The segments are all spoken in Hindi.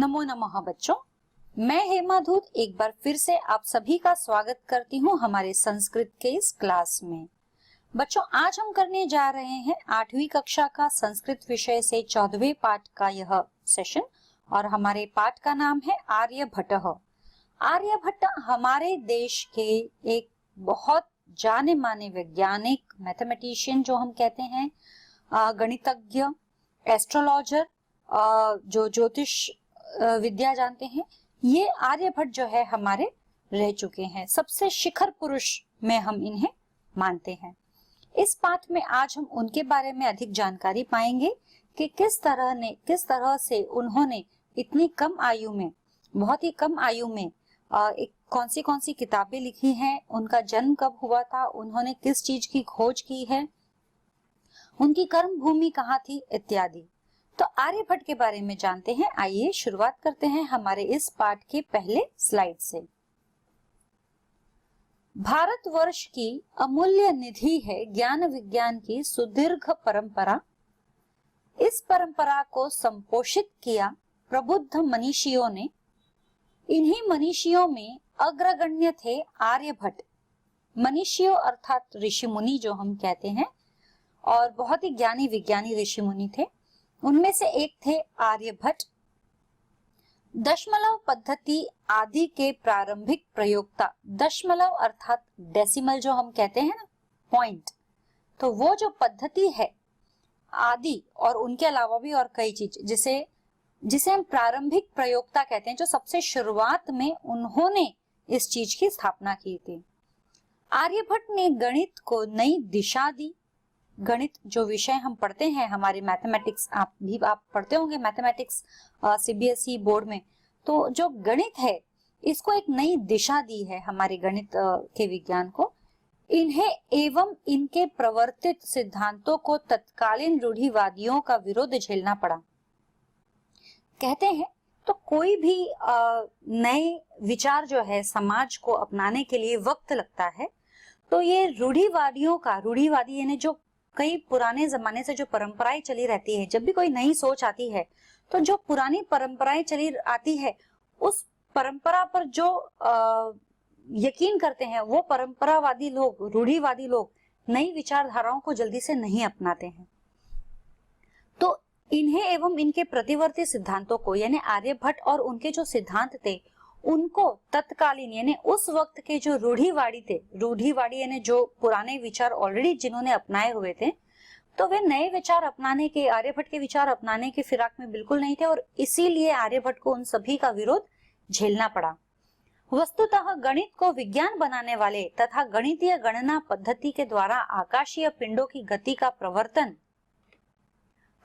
नमो नमः बच्चों, मैं हेमा धूत एक बार फिर से आप सभी का स्वागत करती हूँ हमारे संस्कृत के इस क्लास में। बच्चों, आज हम करने जा रहे हैं 8वीं कक्षा का संस्कृत विषय से 14वें पाठ का यह सेशन और हमारे पाठ का नाम है आर्यभट्टः। आर्यभट्ट हमारे देश के एक बहुत जाने माने वैज्ञानिक, मैथमेटिशियन जो हम कहते हैं, गणितज्ञ, एस्ट्रोलॉजर, जो ज्योतिष विद्या जानते हैं, ये आर्यभट्ट जो है हमारे रह चुके हैं। सबसे शिखर पुरुष में हम इन्हें मानते हैं। इस पाठ में आज हम उनके बारे में अधिक जानकारी पाएंगे कि किस तरह से उन्होंने इतनी कम आयु में, बहुत ही कम आयु में कौन सी किताबें लिखी हैं, उनका जन्म कब हुआ था, उन्होंने किस चीज की खोज की है, उनकी कर्म भूमि कहाँ थी इत्यादि। तो आर्यभट्ट के बारे में जानते हैं। आइए शुरुआत करते हैं हमारे इस पाठ के पहले स्लाइड से। भारतवर्ष की अमूल्य निधि है ज्ञान विज्ञान की सुदीर्घ परंपरा। इस परंपरा को संपोषित किया प्रबुद्ध मनीषियों ने। इन्हीं मनीषियों में अग्रगण्य थे आर्यभट्ट। मनीषियों अर्थात ऋषि मुनि जो हम कहते हैं, और बहुत ही ज्ञानी विज्ञानी ऋषि मुनि थे। उनमें से एक थे आर्यभट्ट। दशमलव पद्धति आदि के प्रारंभिक प्रयोक्ता। दशमलव अर्थात डेसिमल जो हम कहते हैं ना, पॉइंट, तो वो जो पद्धति है आदि और उनके अलावा भी और कई चीज जिसे हम प्रारंभिक प्रयोक्ता कहते हैं, जो सबसे शुरुआत में उन्होंने इस चीज की स्थापना की थी। आर्यभट्ट ने गणित को नई दिशा दी। गणित जो विषय हम पढ़ते हैं हमारे मैथमेटिक्स, आप पढ़ते होंगे मैथमेटिक्स सीबीएसई बोर्ड में, तो जो गणित है इसको एक नई दिशा दी है हमारे गणित के विज्ञान को। इन्हें एवं इनके प्रवर्तित सिद्धांतों को तत्कालीन रूढ़िवादियों का विरोध झेलना पड़ा। कहते हैं तो कोई भी नए विचार जो है समाज को अपनाने के लिए वक्त लगता है। तो ये रूढ़िवादी यानी जो कई पुराने जमाने से जो परंपराएं चली रहती है, जब भी कोई नई सोच आती है तो जो पुरानी परंपराएं चली आती है उस परंपरा पर जो यकीन करते हैं वो परंपरावादी लोग, रूढ़िवादी लोग नई विचारधाराओं को जल्दी से नहीं अपनाते हैं। तो इन्हें एवं इनके प्रतिवर्ती सिद्धांतों को, यानी आर्यभट्ट और उनके जो सिद्धांत थे उनको तत्कालीन यानी उस वक्त के जो रूढ़िवादी यानी जो पुराने विचार ऑलरेडी जिन्होंने अपनाए हुए थे, तो वे नए विचार अपनाने के, आर्यभट्ट के विचार अपनाने के फिराक में बिल्कुल नहीं थे और इसीलिए आर्यभट्ट को उन सभी का विरोध झेलना पड़ा। वस्तुतः गणित को विज्ञान बनाने वाले तथा गणितीय गणना पद्धति के द्वारा आकाशीय पिंडों की गति का प्रवर्तन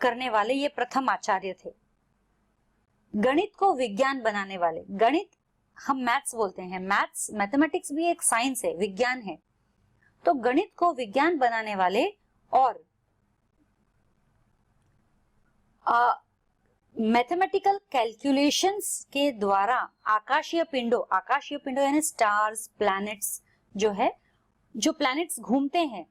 करने वाले ये प्रथम आचार्य थे। गणित को विज्ञान बनाने वाले, गणित हम मैथ्स बोलते हैं, मैथमेटिक्स भी एक साइंस है, विज्ञान है। तो गणित को विज्ञान बनाने वाले और मैथमेटिकल कैलकुलेशंस के द्वारा आकाशीय पिंडों यानी स्टार्स, प्लैनेट्स जो है, जो प्लैनेट्स घूमते हैं,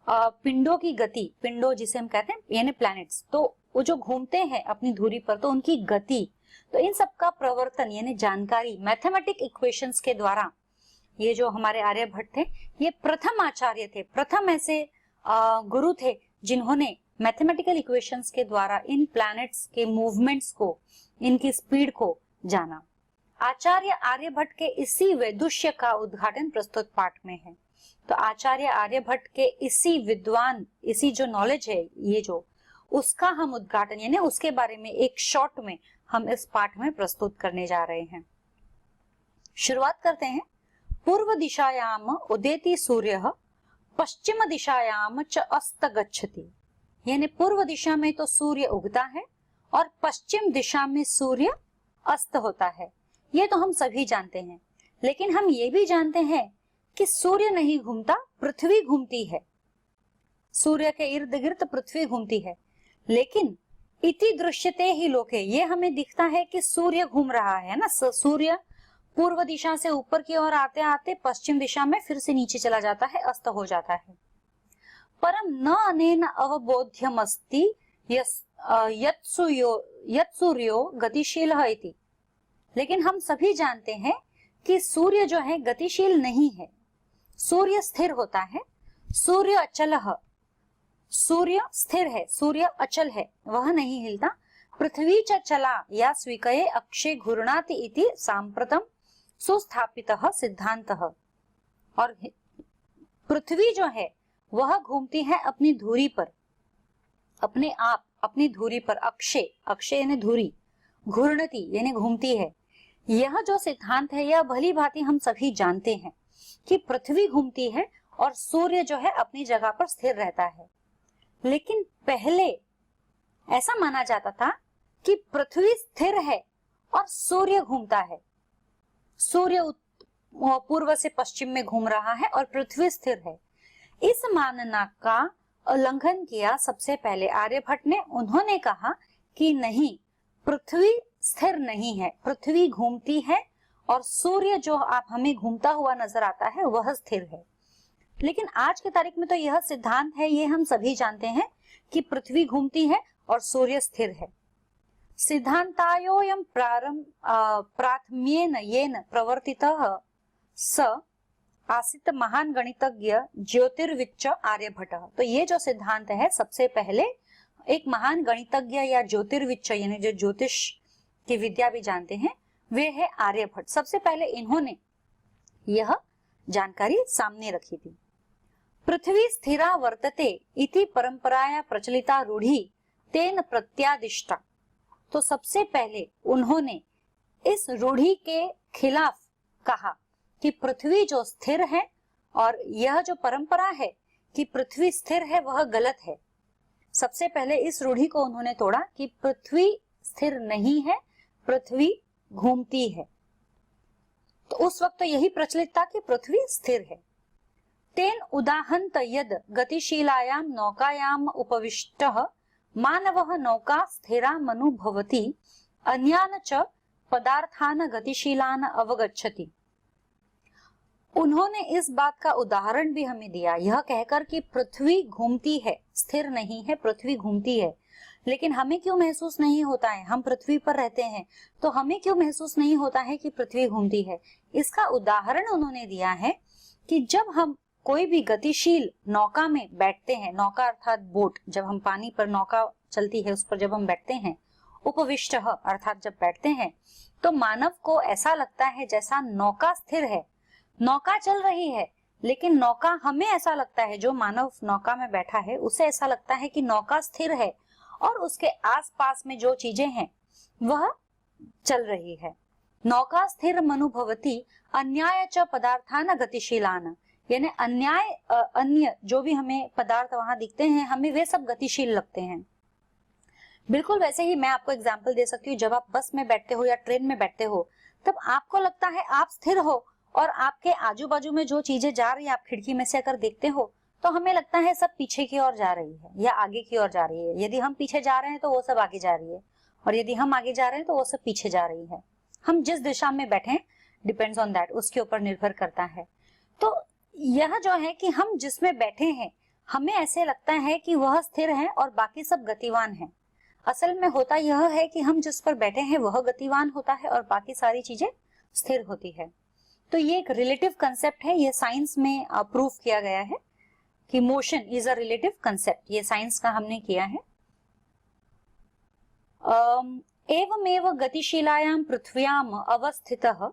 पिंडों की गति, पिंडों जिसे हम कहते हैं यानी प्लैनेट्स, तो वो जो घूमते हैं अपनी धुरी पर, तो उनकी गति, तो इन सब का प्रवर्तन यानी जानकारी मैथमेटिक इक्वेशंस के द्वारा ये जो हमारे आर्यभट्ट थे ये प्रथम आचार्य थे, प्रथम ऐसे गुरु थे जिन्होंने मैथमेटिकल इक्वेशंस के द्वारा इन प्लैनेट्स के मूवमेंट्स को, इनकी स्पीड को जाना। आचार्य आर्यभट्ट के इसी वैदुष्य का उद्घाटन प्रस्तुत पाठ में है। तो आचार्य आर्यभट्ट के इसी जो नॉलेज है, ये जो उसका हम उद्घाटन यानी उसके बारे में एक शॉर्ट में हम इस पाठ में प्रस्तुत करने जा रहे हैं। शुरुआत करते हैं। पूर्व दिशायाम उदेति सूर्यः पश्चिम दिशायाम च अस्त गच्छति। यानी पूर्व दिशा में तो सूर्य उगता है और पश्चिम दिशा में सूर्य अस्त होता है। ये तो हम सभी जानते हैं, लेकिन हम ये भी जानते हैं कि सूर्य नहीं घूमता, पृथ्वी घूमती है। सूर्य के इर्द गिर्द पृथ्वी घूमती है। लेकिन इति दृश्यते ही लोके, ये हमें दिखता है कि सूर्य घूम रहा है ना। सूर्य पूर्व दिशा से ऊपर की ओर आते आते पश्चिम दिशा में फिर से नीचे चला जाता है, अस्त हो जाता है। परम न अनेन अवबोध्यमस्ति यत् सूर्यो गतिशील इति, लेकिन हम सभी जानते हैं कि सूर्य जो है गतिशील नहीं है, सूर्य स्थिर होता है। सूर्य अचलः, सूर्य स्थिर है, सूर्य अचल है, वह नहीं हिलता। पृथ्वी च चला या स्वीकये अक्षे घूर्णाति इति सांप्रतम सुस्थापितः सिद्धांतः। और पृथ्वी जो है वह घूमती है अपनी धुरी पर, अपने आप अपनी धुरी पर। अक्षे, अक्षे यानी धुरी, घूर्णति यानी घूमती है। यह जो सिद्धांत है यह भली भांति हम सभी जानते हैं कि पृथ्वी घूमती है और सूर्य जो है अपनी जगह पर स्थिर रहता है। लेकिन पहले ऐसा माना जाता था कि पृथ्वी स्थिर है और सूर्य घूमता है। सूर्य पूर्व से पश्चिम में घूम रहा है और पृथ्वी स्थिर है। इस मानना का उल्लंघन किया सबसे पहले आर्यभट्ट ने। उन्होंने कहा कि नहीं, पृथ्वी स्थिर नहीं है, पृथ्वी घूमती है और सूर्य जो आप हमें घूमता हुआ नजर आता है वह स्थिर है। लेकिन आज की तारीख में तो यह सिद्धांत है, ये हम सभी जानते हैं कि पृथ्वी घूमती है और सूर्य स्थिर है। सिद्धांतायोयं प्राथम्येन येन प्रवर्तितः स आसीत महान गणितज्ञ ज्योतिर्विच्च आर्यभट्टः। तो ये जो सिद्धांत है सबसे पहले एक महान गणितज्ञ या ज्योतिर्विच्च यानी जो ज्योतिष की विद्या भी जानते हैं वे है आर्यभट्ट। सबसे पहले इन्होंने यह जानकारी सामने रखी थी। पृथ्वी स्थिरा वर्तते इति परंपराया प्रचलिता रूढ़ी तेन प्रत्यादिष्टा। तो सबसे पहले उन्होंने इस रूढ़ी के खिलाफ कहा कि पृथ्वी जो स्थिर है, और यह जो परंपरा है कि पृथ्वी स्थिर है वह गलत है। सबसे पहले इस रूढ़ी को उन्होंने तोड़ा कि पृथ्वी स्थिर नहीं है, पृथ्वी घूमती है। तो उस वक्त तो यही प्रचलित था कि पृथ्वी स्थिर है। तेन उदाहरत यद गतिशीलायाम नौकायाम उपविष्टः मानवः नौका स्थिरामनुभवति अन्यान च पदार्थान गतिशीलान अवगच्छति। उन्होंने इस बात का उदाहरण भी हमें दिया, यह कहकर कि पृथ्वी घूमती है, स्थिर नहीं है, पृथ्वी घूमती है। लेकिन हमें क्यों महसूस नहीं होता है, हम पृथ्वी पर रहते हैं तो हमें क्यों महसूस नहीं होता है कि पृथ्वी घूमती है। इसका उदाहरण उन्होंने दिया है कि जब हम कोई भी गतिशील नौका में बैठते हैं, नौका अर्थात बोट, जब हम पानी पर नौका चलती है उस पर जब हम बैठते हैं, उपविष्टः अर्थात जब बैठते हैं, तो मानव को ऐसा लगता है जैसा नौका स्थिर है, नौका चल रही है। लेकिन नौका, हमें ऐसा लगता है, जो मानव नौका में बैठा है उसे ऐसा लगता है कि नौका स्थिर है और उसके आसपास में जो चीजें हैं वह चल रही है। नौका स्थिर मनुभवती अन्याय च पदार्थान गतिशीलान, यानी अन्य जो भी हमें पदार्थ वहां दिखते हैं हमें वे सब गतिशील लगते हैं। बिल्कुल वैसे ही मैं आपको एग्जाम्पल दे सकती हूँ, जब आप बस में बैठते हो या ट्रेन में बैठते हो तब आपको लगता है आप स्थिर हो और आपके आजू बाजू में जो चीजें जा रही है, आप खिड़की में से अगर देखते हो तो हमें लगता है सब पीछे की ओर जा रही है या आगे की ओर जा रही है। यदि हम पीछे जा रहे हैं तो वो सब आगे जा रही है, और यदि हम आगे जा रहे हैं तो वो सब पीछे जा रही है। हम जिस दिशा में बैठे, डिपेंड्स ऑन दैट, उसके ऊपर निर्भर करता है। तो यह जो है कि हम जिसमें बैठे हैं हमें ऐसे लगता है कि वह स्थिर है और बाकी सब गतिवान है। असल में होता यह है कि हम जिस पर बैठे हैं वह गतिवान होता है और बाकी सारी चीजें स्थिर होती है। तो ये एक रिलेटिव कंसेप्ट है, ये साइंस में प्रूव किया गया है कि motion is a relative concept, ये साइंस का हमने किया है। एवमेव गतिशीलायां पृथ्व्याम अवस्थितः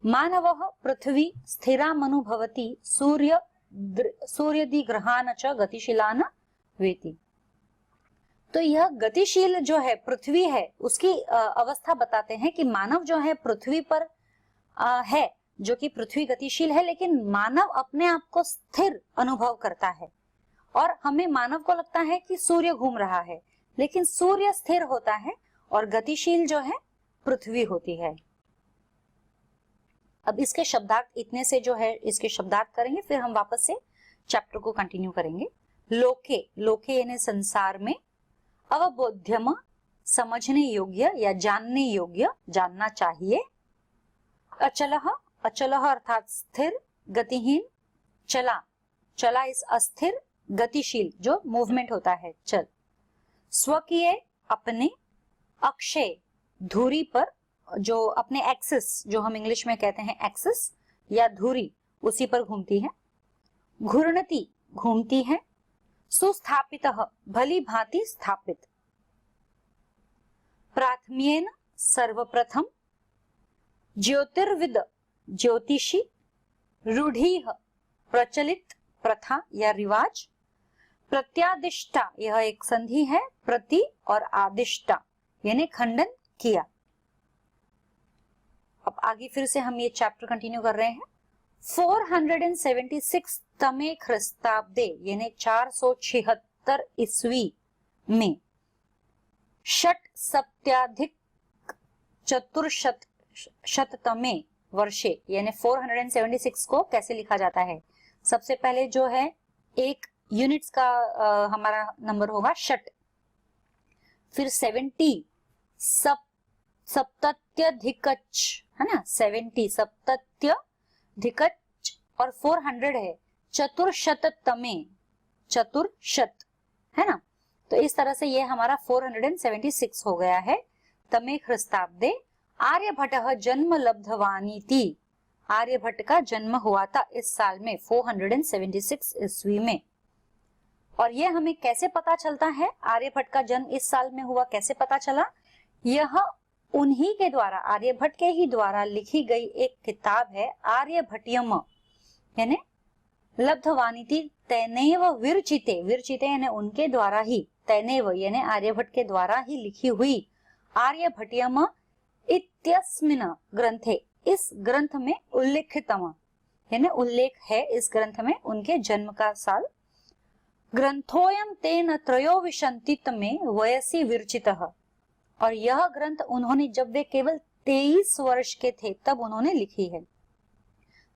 मानवः पृथ्वी स्थिरामनुभवति सूर्यदिग्रहान च गतिशीलान वेति। तो यह गतिशील जो है पृथ्वी है उसकी अवस्था बताते हैं कि मानव जो है पृथ्वी पर है, जो कि पृथ्वी गतिशील है, लेकिन मानव अपने आप को स्थिर अनुभव करता है और हमें मानव को लगता है कि सूर्य घूम रहा है, लेकिन सूर्य स्थिर होता है और गतिशील जो है पृथ्वी होती है। अब इसके शब्दार्थ इतने से जो है इसके शब्दार्थ करेंगे, फिर हम वापस से चैप्टर को कंटिन्यू करेंगे। लोके, लोके यानी संसार में, अवबोध्यम समझने योग्य या जानने योग्य, जानना चाहिए। अचलः, अचलः अर्थात स्थिर, गतिहीन, चला, चला इस अस्थिर, गतिशील जो मूवमेंट होता है, चल। स्वकीय अपने अक्षय धुरी पर, जो अपने एक्सिस, जो हम इंग्लिश में कहते हैं एक्सिस या धुरी, उसी पर घूमती है। घूर्णति घूमती है। सुस्थापितः भली भांति स्थापित। प्राथम्येन सर्वप्रथम। ज्योतिर्विद ज्योतिषी। रूढ़िः प्रचलित प्रथा या रिवाज। प्रत्यादिष्टा यह एक संधि है, प्रति और आदिष्टा यानी खंडन किया। अब आगे फिर से हम ये चैप्टर कंटिन्यू कर रहे हैं। 476 तमे ख्रिस्ताब्दे यानी 476 ईस्वी में षट सप्ताधिक चतुर्शततमे वर्षे यानी 476 को कैसे लिखा जाता है? सबसे पहले जो है एक यूनिट्स का हमारा नंबर होगा षट, फिर 70 सप्तत्यधिकच है ना, 70 सप्तत्यधिकच और 400 है चतुर्शततमे, चतुर्शत है ना। तो इस तरह से ये हमारा 476 हो गया है। तमे ख्रिस्ताब्दे आर्यभट्टः जन्म लब्धवानीति, आर्यभट्ट का जन्म हुआ था इस साल में 476 ईस्वी में। और ये हमें कैसे पता चलता है आर्यभट्ट का जन्म इस साल में हुआ, कैसे पता चला? यह उन्हीं के द्वारा, आर्यभट्ट के ही द्वारा लिखी गई एक किताब है आर्यभट्टियम यानी लब्धवानीति तैनेव विरचिते, विरचिते यानी उनके द्वारा ही, तैनेव यानी आर्यभट्ट के द्वारा ही लिखी हुई आर्यभट्टियम इत्यस्मिन् ग्रंथे, इस ग्रंथ में उल्लेखितम यानी उल्लेख है इस ग्रंथ में उनके जन्म का साल। ग्रंथोयम तेन त्रयोविंशतितमे वयसि विरचितः, और यह ग्रंथ उन्होंने जब वे केवल 23 वर्ष के थे तब उन्होंने लिखी है।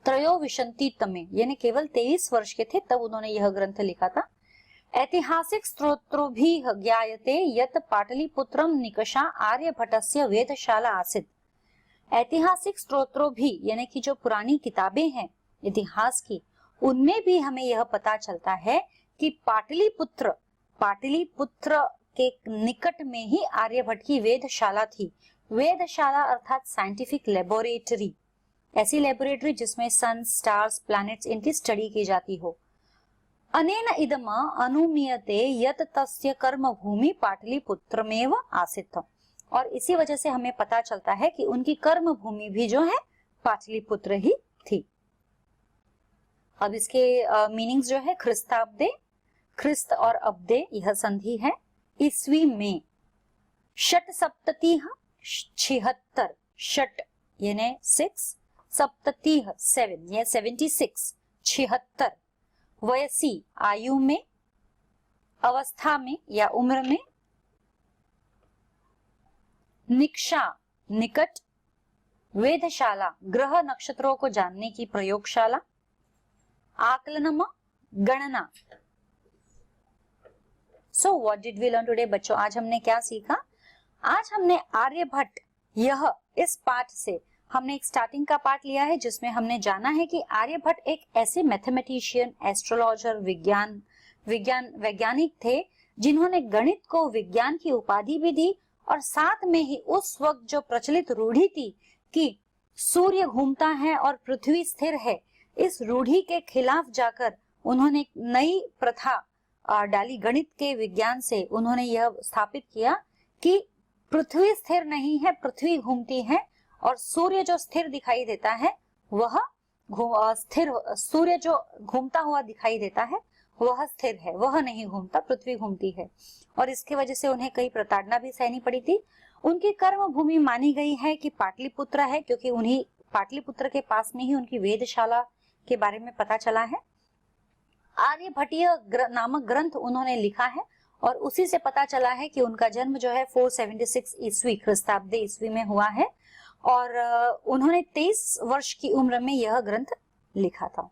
त्रयोविंशतितमे यानी केवल 23 वर्ष के थे तब उन्होंने यह ग्रंथ लिखा था। ऐतिहासिक स्त्रोत्रोभिः ज्ञायते यत् पाटलिपुत्रम निकषा आर्यभट्टस्य वेदशाला आसीत्। ऐतिहासिक स्त्रोत्रों भी यानी कि जो पुरानी किताबें हैं इतिहास की, उनमें भी हमें यह पता चलता है कि पाटलिपुत्र, पाटलिपुत्र के निकट में ही आर्यभट्ट की वेदशाला थी। वेदशाला अर्थात साइंटिफिक लेबोरेटरी, ऐसी लेबोरेटरी जिसमें सन, स्टार्स, प्लैनेट्स इनकी स्टडी की जाती हो। अनेन इदम अनुमीयते यत् तस्य कर्म भूमि पाटलिपुत्रमेव आसीत्, और इसी वजह से हमें पता चलता है कि उनकी कर्म भूमि भी जो है पाटलिपुत्र ही थी। अब इसके मीनिंग्स जो है, ख्रिस्ताब्दे, ख्रिस्त और अब्दे यह संधि है। ईस्वी में षट सप्तति 76, षट यानी 6, सप्तति 7 या 76, 76, वयसी आयु में, अवस्था में या उम्र में, निकषा निकट, वेधशाला ग्रह नक्षत्रों को जानने की प्रयोगशाला, आकलनम गणना। So what did we learn today बच्चों? आज हमने क्या सीखा? आज हमने आर्यभट्ट, यह इस पाठ से हमने एक स्टार्टिंग का पार्ट लिया है जिसमें हमने जाना है कि आर्यभट्ट एक ऐसे मैथमेटिशियन, एस्ट्रोलॉजर, वैज्ञानिक थे जिन्होंने गणित को विज्ञान की उपाधि भी दी, और साथ में ही उस वक्त जो प्रचलित रूढ़ी थी कि सूर्य घूमता है और पृथ्वी स्थिर है, इस रूढ़ी के खिलाफ जाकर उन्होंने एक नई प्रथा डाली। गणित के विज्ञान से उन्होंने यह स्थापित किया कि पृथ्वी स्थिर नहीं है, पृथ्वी घूमती है, और सूर्य जो स्थिर दिखाई देता है वह स्थिर, सूर्य जो घूमता हुआ दिखाई देता है वह स्थिर है, वह नहीं घूमता, पृथ्वी घूमती है। और इसके वजह से उन्हें कई प्रताड़ना भी सहनी पड़ी थी। उनकी कर्म भूमि मानी गई है कि पाटलिपुत्र है, क्योंकि उन्हीं पाटलिपुत्र के पास में ही उनकी वेदशाला के बारे में पता चला है। आर्यभट्टीय नामक ग्रंथ उन्होंने लिखा है, और उसी से पता चला है कि उनका जन्म जो है 476 ईस्वी, ख्रिस्ताब्दे ईस्वी में हुआ है, और उन्होंने 23 वर्ष की उम्र में यह ग्रंथ लिखा था।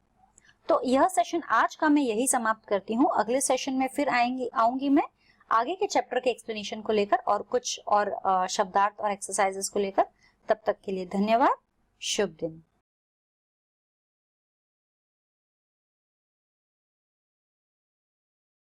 तो यह सेशन आज का मैं यही समाप्त करती हूँ। अगले सेशन में फिर आऊंगी मैं आगे के चैप्टर के एक्सप्लेनेशन को लेकर और कुछ और शब्दार्थ और एक्सरसाइजेस को लेकर। तब तक के लिए धन्यवाद। शुभ दिन।